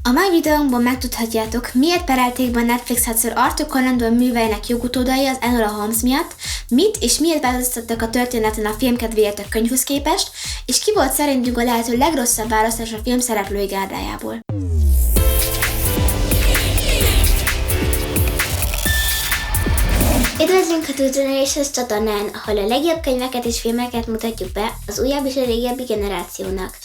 A mai videónkban megtudhatjátok, miért perelték be a Netflixet Sir Arthur Conan Doyle műveinek jogutódai az Enola Holmes miatt, mit és miért változtattak a történeten a film kedvéért a könyvhöz képest, és ki volt szerintünk a lehető legrosszabb választás a film szereplői gárdájából. Üdvözlünk a Two Generations csatornán, ahol a legjobb könyveket és filmeket mutatjuk be az újabb és a régebbi generációnak.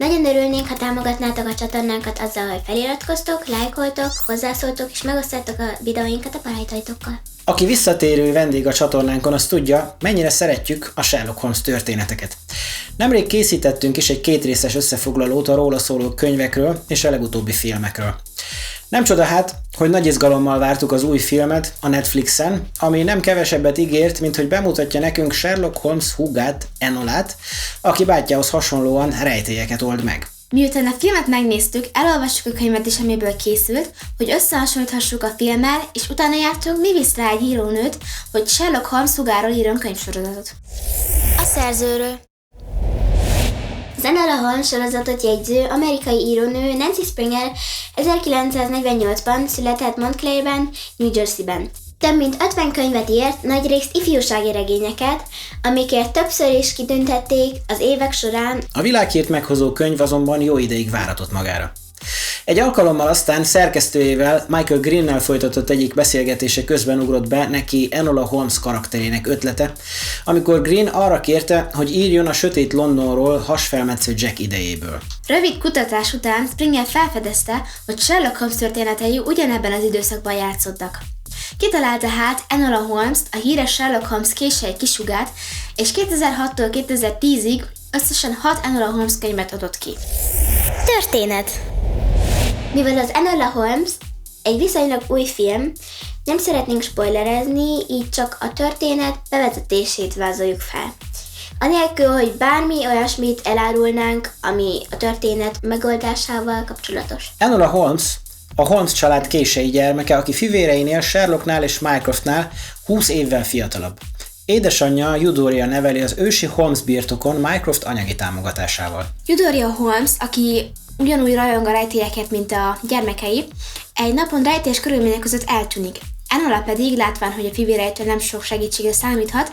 Nagyon örülnénk, ha támogatnátok a csatornánkat azzal, hogy feliratkoztok, lájkoltok, hozzászóltok és megosztjátok a videóinkat a barátaitokkal. Aki visszatérő vendég a csatornánkon, az tudja, mennyire szeretjük a Sherlock Holmes történeteket. Nemrég készítettünk is egy kétrészes összefoglalót a róla szóló könyvekről és a legutóbbi filmekről. Nem csoda hát, hogy nagy izgalommal vártuk az új filmet a Netflixen, ami nem kevesebbet ígért, mint hogy bemutatja nekünk Sherlock Holmes húgát, Enolát, aki bátyjához hasonlóan rejtélyeket old meg. Miután a filmet megnéztük, elolvassuk a könyvet is, amiből készült, hogy összehasonlíthassuk a filmmel, és utána jártunk mi visz rá egy írónőt, hogy Sherlock Holmes húgáról írjon könyvsorozatot. A szerzőről. Az Enola Holmes sorozatot jegyző amerikai írónő Nancy Springer 1948-ban született Montclairben, New Jerseyben. Több mint 50 könyvet írt, nagyrészt ifjúsági regényeket, amikért többször is kitüntették az évek során. A világhírt meghozó könyv azonban jó ideig váratott magára. Egy alkalommal aztán szerkesztőjével, Michael Greennel folytatott egyik beszélgetése közben ugrott be neki Enola Holmes karakterének ötlete, amikor Green arra kérte, hogy írjon a sötét Londonról hasfelmetsző Jack idejéből. Rövid kutatás után Springer felfedezte, hogy Sherlock Holmes történetei ugyanebben az időszakban játszottak. Kitalálta hát Enola Holmes-t, a híres Sherlock Holmes késői kisugát, és 2006-tól 2010-ig összesen 6 Enola Holmes könyvet adott ki. Történet. Mivel az Enola Holmes egy viszonylag új film, nem szeretnénk spoilerezni, így csak a történet bevezetését vázoljuk fel. Anélkül, hogy bármi olyasmit elárulnánk, ami a történet megoldásával kapcsolatos. Enola Holmes a Holmes család késői gyermeke, aki fivéreinél, Sherlocknál és Mycroftnál 20 évvel fiatalabb. Édesanyja Eudora neveli az ősi Holmes birtokon Mycroft anyagi támogatásával. Eudora Holmes, aki ugyanúgy rajong a rejtélyeket, mint a gyermekei, egy napon rejtélyes körülmények között eltűnik. Enola pedig, látván, hogy a fivéreitől nem sok segítségre számíthat,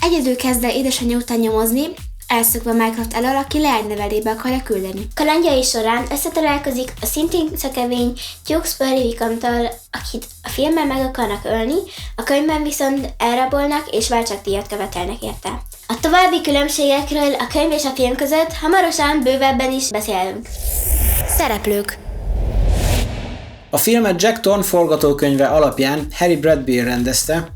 egyedül kezd el édesanyja után nyomozni, elszökve Mycroft elől, aki leánynevelébe akarja küldeni. Kalandjai során összetalálkozik a szintén szökevény Tewkesbury Viscounttal, akit a filmben meg akarnak ölni, a könyvben viszont elrabolnak és váltságdíjat követelnek érte. A további különbségekről a könyv és a film között hamarosan bővebben is beszélünk. Szereplők. A filmet Jack Thorne forgatókönyve alapján Harry Bradbeer rendezte,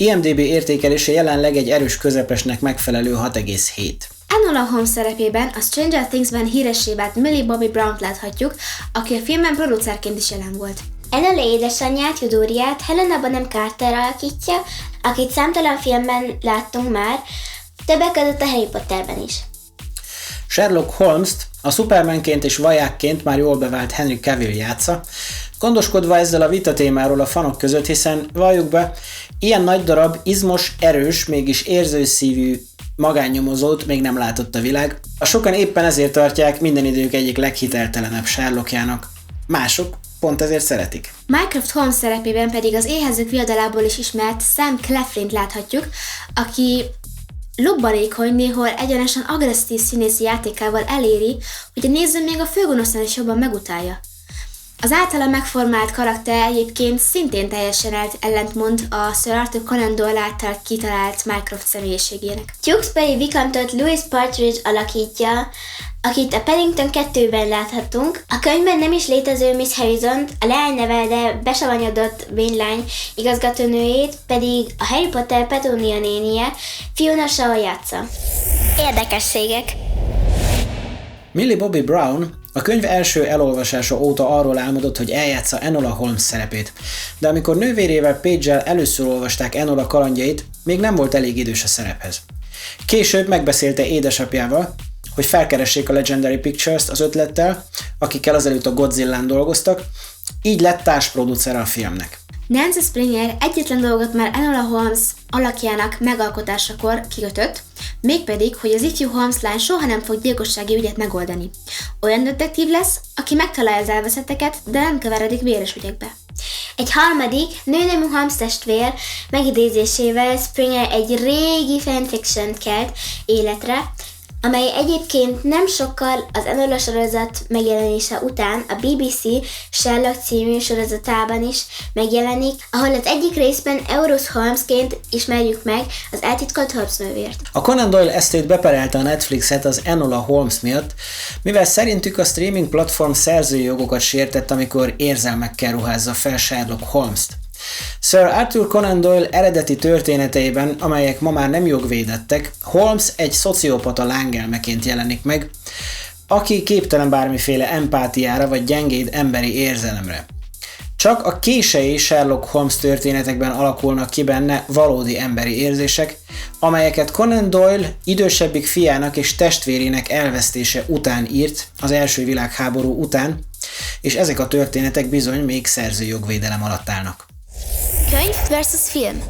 IMDb értékelése jelenleg egy erős közepesnek megfelelő 6,7. Enola Holmes szerepében a Stranger Things-ben híressé vált Millie Bobby Brownt láthatjuk, aki a filmben producerként is jelen volt. Enola édesanyját, Eudoriát Helena Bonham Carter alakítja, akit számtalan filmben láttunk már, többek között a Harry Potterben is. Sherlock Holmes-t a Supermanként és vajákként már jól bevált Henry Cavill játsza, gondoskodva ezzel a vitatémáról a fanok között, hiszen valljuk be, ilyen nagy darab, izmos, erős, mégis érzőszívű magánnyomozót még nem látott a világ. A sokan éppen ezért tartják minden idők egyik leghiteltelenebb Sherlockjának. Mások pont ezért szeretik. Mycroft Holmes szerepében pedig az Éhezők viadalából is ismert Sam Claflin-t láthatjuk, aki lobbanékony, néhol egyenesen agresszív színészi játékával eléri, hogy a néző még a főgonosznál is jobban megutálja. Az általa megformált karakter egyébként szintén teljesen ellentmond a Sir Arthur Conan Doyle által kitalált Mycroft személyiségének. Tewkesbury Viscountot Louis Partridge alakítja, akit a Paddington 2-ben láthatunk. A könyvben nem is létező Miss Harrison-t, a leánynevelde besavanyodott vénylány igazgatónőjét pedig a Harry Potter Petunia nénie Fiona Shaw játsza. Érdekességek. Millie Bobby Brown a könyv első elolvasása óta arról álmodott, hogy eljátsza Enola Holmes szerepét, de amikor nővérével Paige-el először olvasták Enola kalandjait, még nem volt elég idős a szerephez. Később megbeszélte édesapjával, hogy felkeressék a Legendary Pictures-t az ötlettel, akikkel azelőtt a Godzillán dolgoztak, így lett társproducer a filmnek. Nancy Springer egyetlen dolgot már Enola Holmes alakjának megalkotásakor kikötött, mégpedig, hogy az ifjú Holmes lány soha nem fog gyilkossági ügyet megoldani. Olyan detektív lesz, aki megtalálja az elveszetteket, de nem keveredik véres ügyekbe. Egy harmadik, nőnemű Holmes testvér megidézésével Springer egy régi fanfiction kelt életre, amely egyébként nem sokkal az Enola sorozat megjelenése után a BBC Sherlock című sorozatában is megjelenik, ahol az egyik részben Eurus Holmesként ismerjük meg az eltitkolt Holmes nővért. A Conan Doyle Estate beperelte a Netflixet az Enola Holmes miatt, mivel szerintük a streaming platform szerzői jogokat sértett, amikor érzelmekkel ruházza fel Sherlock Holmes-t. Sir Arthur Conan Doyle eredeti történeteiben, amelyek ma már nem jogvédettek, Holmes egy szociopata lángelmeként jelenik meg, aki képtelen bármiféle empátiára vagy gyengéd emberi érzelemre. Csak a késői Sherlock Holmes történetekben alakulnak ki benne valódi emberi érzések, amelyeket Conan Doyle idősebbik fiának és testvérének elvesztése után írt, az első világháború után, és ezek a történetek bizony még szerzői jogvédelem alatt állnak. Könyv versus film.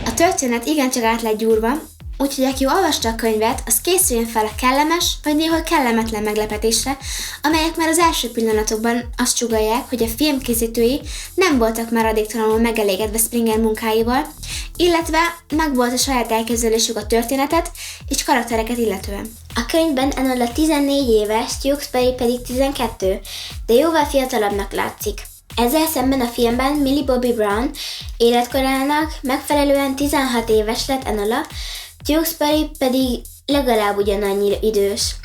A történet igencsak át lett gyúrva, úgyhogy aki olvasta a könyvet, az készüljön fel a kellemes, vagy néhol kellemetlen meglepetésre, amelyek már az első pillanatokban azt sugallják, hogy a film készítői nem voltak maradéktalanul megelégedve Springer munkáival, illetve megvolt a saját elképzelésük a történetet és karaktereket illetően. A könyvben Enola 14 éves, Tewkesbury pedig 12, de jóval fiatalabbnak látszik. Ezzel szemben a filmben Millie Bobby Brown életkorának megfelelően 16 éves lett Enola, Tewkesbury pedig legalább ugyanannyi idős.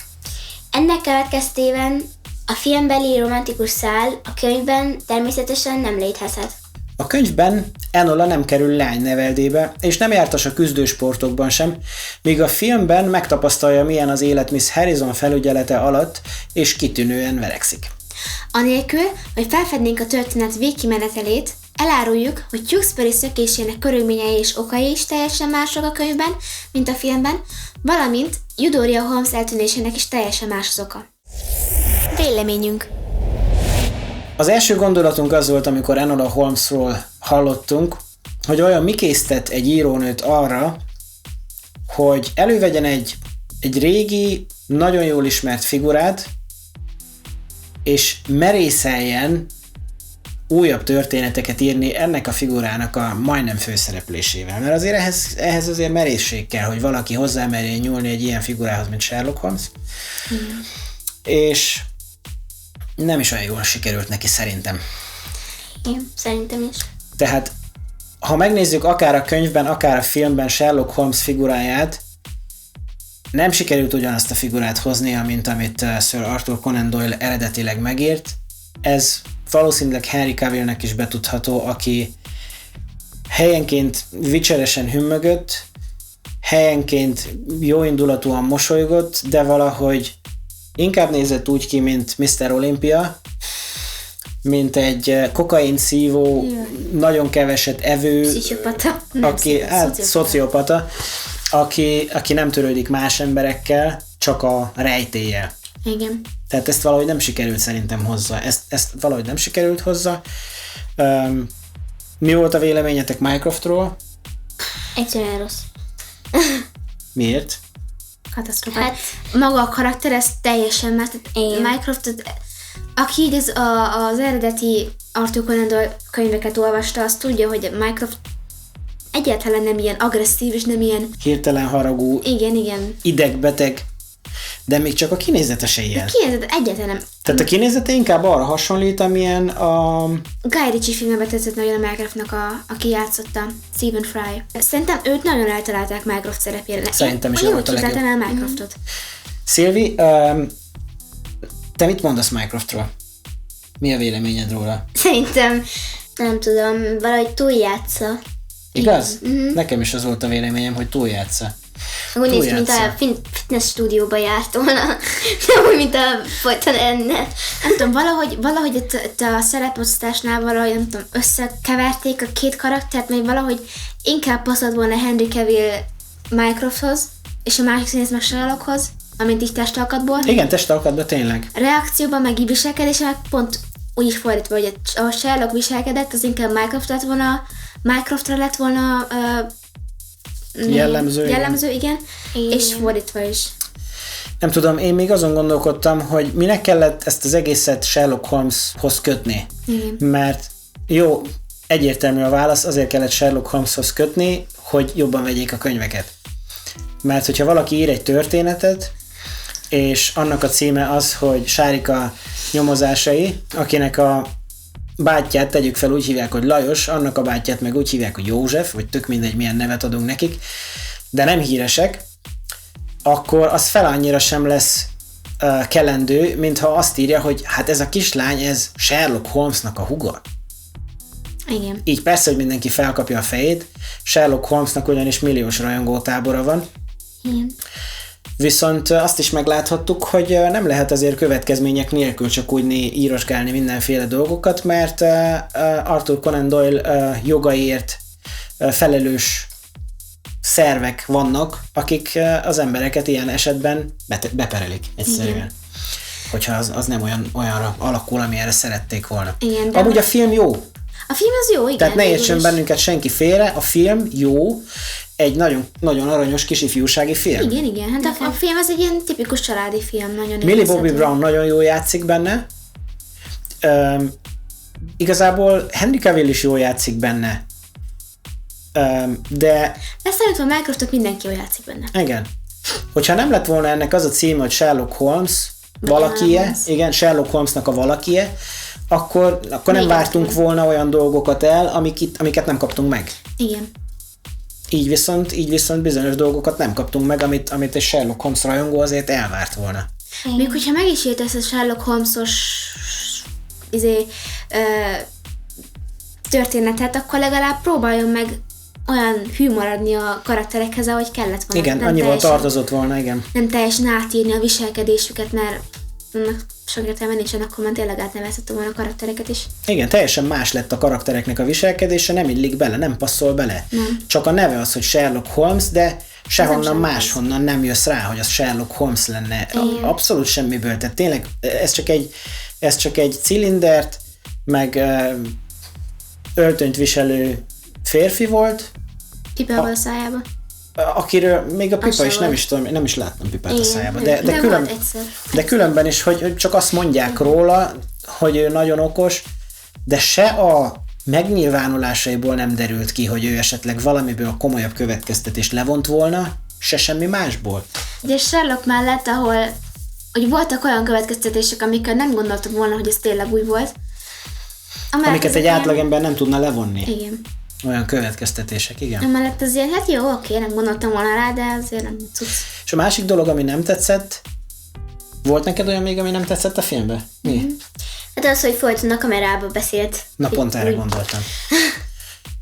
Ennek következtében a filmbeli romantikus szál a könyvben természetesen nem létezhet. A könyvben Enola nem kerül lányneveldébe, és nem jártas a küzdősportokban sem, míg a filmben megtapasztalja, milyen az élet Miss Harrison felügyelete alatt, és kitűnően verekszik. Anélkül, hogy felfednénk a történet végkimenetelét, eláruljuk, hogy Tewkesbury szökésének körülményei és okai is teljesen mások a könyvben, mint a filmben, valamint Eudora Holmes eltűnésének is teljesen más az oka. Véleményünk. Az első gondolatunk az volt, amikor Enola Holmesról hallottunk, hogy olyan mi késztet egy írónőt arra, hogy elővegyen egy régi, nagyon jól ismert figurát, és merészeljen újabb történeteket írni ennek a figurának a majdnem főszereplésével. Mert azért ehhez azért merészség kell, hogy valaki hozzámerjen nyúlni egy ilyen figurához, mint Sherlock Holmes. És nem is olyan jól sikerült neki szerintem. Én szerintem is. Tehát, ha megnézzük akár a könyvben, akár a filmben Sherlock Holmes figuráját, nem sikerült ugyanazt a figurát hoznia, mint amit Sir Arthur Conan Doyle eredetileg megírt. Ez valószínűleg Henry Cavillnek is betudható, aki helyenként vicseresen hümmögött, helyenként jóindulatúan mosolygott, de valahogy inkább nézett úgy ki, mint Mr. Olympia, mint egy kokain szívó, nagyon keveset evő, Pszichopata. szociopata, aki nem törődik más emberekkel, csak a rejtéllyel. Igen. Tehát ezt valahogy nem sikerült szerintem hozzá. Ezt valahogy nem sikerült hozzá. Mi volt a véleményetek Mycroftról? Egyszerűen rossz. Miért? Katasztrófa. Hát, maga a karakter, ez teljesen más. igen. Mycroft, aki így az eredeti Arthur Conan Doyle könyveket olvasta, az tudja, hogy Mycroft egyáltalán nem ilyen agresszív, és nem ilyen... Hirtelen haragú, Igen. idegbeteg, de még csak a kinézete se ilyen. Kinézet egyáltalán nem. Tehát a kinézete inkább arra hasonlít, amilyen a... Guy Ritchie filmben tetszett nagyon a Mycroftnak, aki játszotta, Stephen Fry. Szerintem őt nagyon eltalálták Mycroft szerepére. Szerintem is ő volt a legjobb. Én úgy el Mycroftot. Szilvi, te mit mondasz Mycroftról? Mi a véleményed róla? Szerintem, nem tudom, valahogy túljátsza. Igaz? Nekem is az volt a véleményem, hogy túljátsza. Úgy néz ki, mint a fitness stúdióba járt volna. Nem úgy, mint a folyton enne. Nem tudom, valahogy itt a szereposztásnál valahogy, nem tudom, összekeverték a két karaktert, mert valahogy inkább passzolt volna Henry Cavill Mycrofthoz, és a másik színész meg Sherlockhoz, amint így testalkatból. Igen, testalkatban tényleg. Reakcióban, meg így viselkedésen, meg pont úgy is fordítva, hogy a Sherlock viselkedett, az inkább Mycroftra lett volna jellemző, igen, és fordítva is. Nem tudom, én még azon gondolkodtam, hogy minek kellett ezt az egészet Sherlock Holmeshoz kötni. Igen. Mert jó, egyértelmű a válasz, azért kellett Sherlock Holmeshoz kötni, hogy jobban vegyék a könyveket. Mert hogyha valaki ír egy történetet, és annak a címe az, hogy Sárika nyomozásai, akinek a bátyját tegyük fel úgy hívják, hogy Lajos, annak a bátyját meg úgy hívják, hogy József, vagy tök mindegy, milyen nevet adunk nekik, de nem híresek, akkor az fel annyira sem lesz kelendő, mintha azt írja, hogy hát ez a kislány, ez Sherlock Holmesnak a húga. Igen. Így persze, hogy mindenki felkapja a fejét, Sherlock Holmesnak ugyanis milliós rajongótábora van. Igen. Viszont azt is megláthattuk, hogy nem lehet azért következmények nélkül csak úgy írosgálni mindenféle dolgokat, mert Arthur Conan Doyle jogaiért felelős szervek vannak, akik az embereket ilyen esetben beperelik egyszerűen. Igen. Hogyha az nem olyanra alakul, amilyenre szerették volna. Igen, amúgy a film jó. A film az jó, igen. Tehát ne értsen bennünket senki félre, a film jó, egy nagyon, nagyon aranyos kis ifjúsági film. Igen, hát a film az egy ilyen tipikus családi film, nagyon Millie Bobby Brown nagyon jól játszik benne. Igazából Henry Cavill is jól játszik benne. De... Leszámítva a Mycroftot mindenki jól játszik benne. Igen. Hogyha nem lett volna ennek az a címe, hogy Sherlock Holmes valakie, igen, Sherlock Holmesnak a valakie, akkor nem vártunk volna olyan dolgokat el, amiket nem kaptunk meg. Igen. Így viszont bizonyos dolgokat nem kaptunk meg, amit egy Sherlock Holmes rajongó azért elvárt volna. Még hogyha meg is írt ezt a Sherlock Holmes-os történetet, akkor legalább próbáljon meg olyan hű maradni a karakterekhez, ahogy kellett volna. Igen, annyival tartozott volna, igen. Nem teljesen átírni a viselkedésüket, mert annak sok értelme nincsen, akkor már tényleg átnevezhető volna a karaktereket is. Igen, teljesen más lett a karaktereknek a viselkedése, nem illik bele, nem passzol bele. Nem. Csak a neve az, hogy Sherlock Holmes, de sehonnan máshonnan nem jössz rá, hogy az Sherlock Holmes lenne. Abszolút semmiből. Tehát tényleg ez csak egy cilindert, meg öltönyt viselő férfi volt. Pipával a szájába. Akiről még a pipa is nem is láttam pipát a szájába. De különben is, hogy csak azt mondják róla, hogy ő nagyon okos, de se a megnyilvánulásaiból nem derült ki, hogy ő esetleg valamiből a komolyabb következtetést levont volna, se semmi másból. De Sherlock mellett, hogy voltak olyan következtetések, amikkel nem gondoltuk volna, hogy ez tényleg úgy volt. Amiket egy átlagember nem tudna levonni. Igen. Olyan következtetések, igen. Emellett azért, hát jó, oké, nem gondoltam volna rá, de azért nem cucc. És a másik dolog, ami nem tetszett, volt neked olyan még, ami nem tetszett a filmben? Mi? Mm-hmm. Hát az, hogy folyton a kamerába beszélt. Na pont erre gondoltam.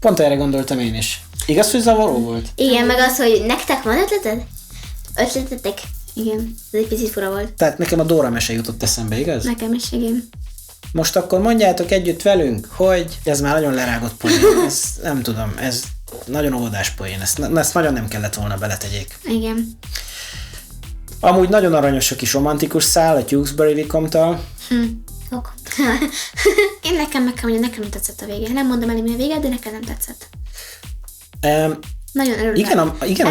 Pont erre gondoltam én is. Igaz, hogy zavaró volt? Igen, meg az, hogy nektek van ötletetek? Igen. Ez egy picit fura volt. Tehát nekem a Dóra mese jutott eszembe, igaz? Nekem is, igen. Most akkor mondjátok együtt velünk, hogy ez már nagyon lerágott poén. Ez nem tudom, ez nagyon óvodás poén. Ezt nagyon nem kellett volna beletegyék. Igen. Amúgy nagyon aranyos a kis romantikus szál a Tewksbury Vicomte-tal. Nekem nem tetszett a vége. Nem mondom el, mi a vége, de nekem nem tetszett. Nagyon igen,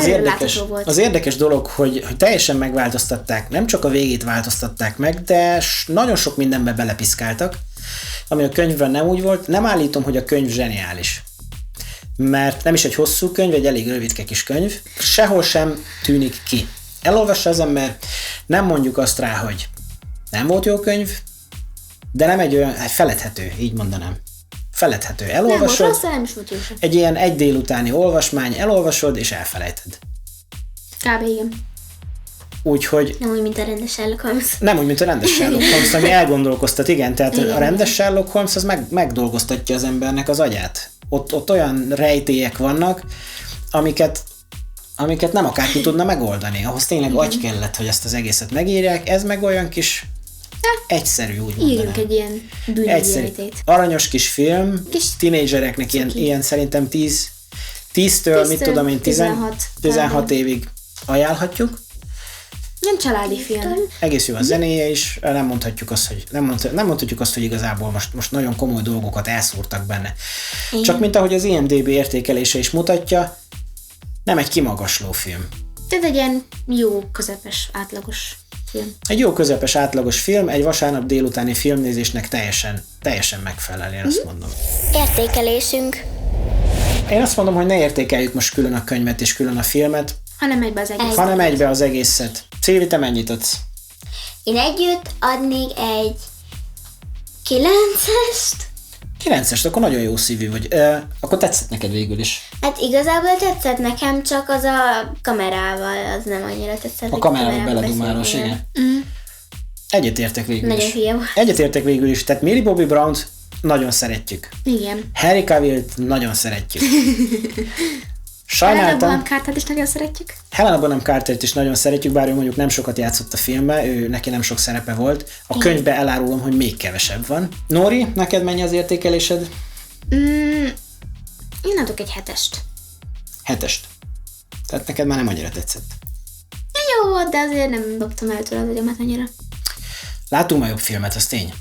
az érdekes dolog, hogy teljesen megváltoztatták, nem csak a végét változtatták meg, de nagyon sok mindenbe belepiszkáltak, ami a könyvben nem úgy volt. Nem állítom, hogy a könyv zseniális, mert nem is egy hosszú könyv, egy elég rövidke kis könyv, sehol sem tűnik ki. Elolvassa az ember, nem mondjuk azt rá, hogy nem volt jó könyv, de nem egy olyan, feledhető, így mondanám. Feledhető. Elolvasod, nem is volt jó sem. Egy ilyen egy délutáni olvasmány, elolvasod és elfelejted. Kb. Igen. Úgyhogy... Nem úgy, mint a rendes Sherlock Holmes. Nem úgy, mint a rendes Sherlock Holmes, ami elgondolkoztat, igen. Tehát igen. A rendes Sherlock Holmes az megdolgoztatja az embernek az agyát. Ott olyan rejtélyek vannak, amiket nem akárki tudna megoldani. Ahhoz tényleg igen. Agy kellett, hogy ezt az egészet megírják. Ez meg olyan kis... Egyszerű, úgy mondanám. Írjunk egy ilyen bűnügyjelenetét. Aranyos kis film, tínédzsereknek ilyen szerintem 10-től, mit tudom én, 16 évig ajánlhatjuk. Nem családi film. Egész jó a zenéje is, nem mondhatjuk azt, hogy, nem mondhatjuk azt, hogy igazából most nagyon komoly dolgokat elszúrtak benne. Igen. Csak mint ahogy az IMDb értékelése is mutatja, nem egy kimagasló film. Tehát egy ilyen jó, közepes, átlagos film. Egy jó közepes átlagos film, egy vasárnap délutáni filmnézésnek teljesen megfelel, én azt mondom. Értékelésünk. Én azt mondom, hogy ne értékeljük most külön a könyvet és külön a filmet, Hanem egybe az egész. hanem egybe az egészet. Céli, te mennyit adsz? Én együtt adnék egy 9-est. 9-est, akkor nagyon jó szívű vagy. Akkor tetszett neked végül is. Hát igazából tetszett nekem, csak az a kamerával, az nem annyira tetszett. A kamerával beledumáros, igen. Egyetértek végül Nagyon is. hülye volt. Egyetértek végül is. Tehát Millie Bobby Brown-t nagyon szeretjük. Igen. Harry Cavill-t nagyon szeretjük. Helena Sajnáltam. Bonham Cartert is nagyon szeretjük. Helena Bonham Cartert is nagyon szeretjük, bár ő mondjuk nem sokat játszott a filmben, neki nem sok szerepe volt. A könyvbe elárulom, hogy még kevesebb van. Nóri, neked mennyi az értékelésed? Én adok egy 7-est. 7-est. Tehát neked már nem annyira tetszett. Jó volt, de azért nem dobtam el tőle az agyamat annyira. Látunk már jobb filmet, az tény.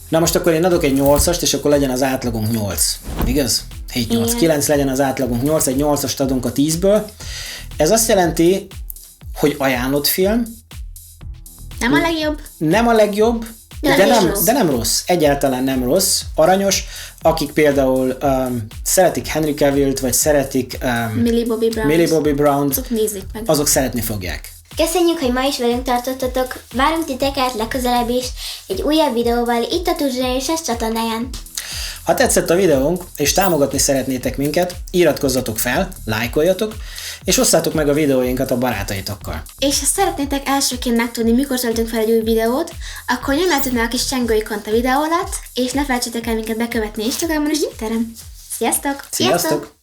Na most akkor én adok egy 8-ast, és akkor legyen az átlagunk 8. Igaz? 7, 8, Igen. 9 legyen az átlagunk 8, egy 8-ast adunk a 10-ből. Ez azt jelenti, hogy ajánlott film, Nem a legjobb? nem a legjobb, De de, nem is nem, rossz. de nem rossz, egyáltalán nem rossz, aranyos, akik például szeretik Henry Cavill-t, vagy szeretik Millie Bobby Brown. Millie Bobby Brown-t, Azok nézzék meg. azok szeretni fogják. Köszönjük, hogy ma is velünk tartottatok. Várunk titeket legközelebb is egy újabb videóval itt a Tudzsonérises csatornáján. Ha tetszett a videónk, és támogatni szeretnétek minket, iratkozzatok fel, lájkoljatok, és osszátok meg a videóinkat a barátaitokkal. És ha szeretnétek elsőként megtudni, mikor töltünk fel egy új videót, akkor nyomjátok meg a kis csengőikont a videó alatt, és ne felejtsétek el minket bekövetni Instagramon és Twitteren. Sziasztok! Sziasztok!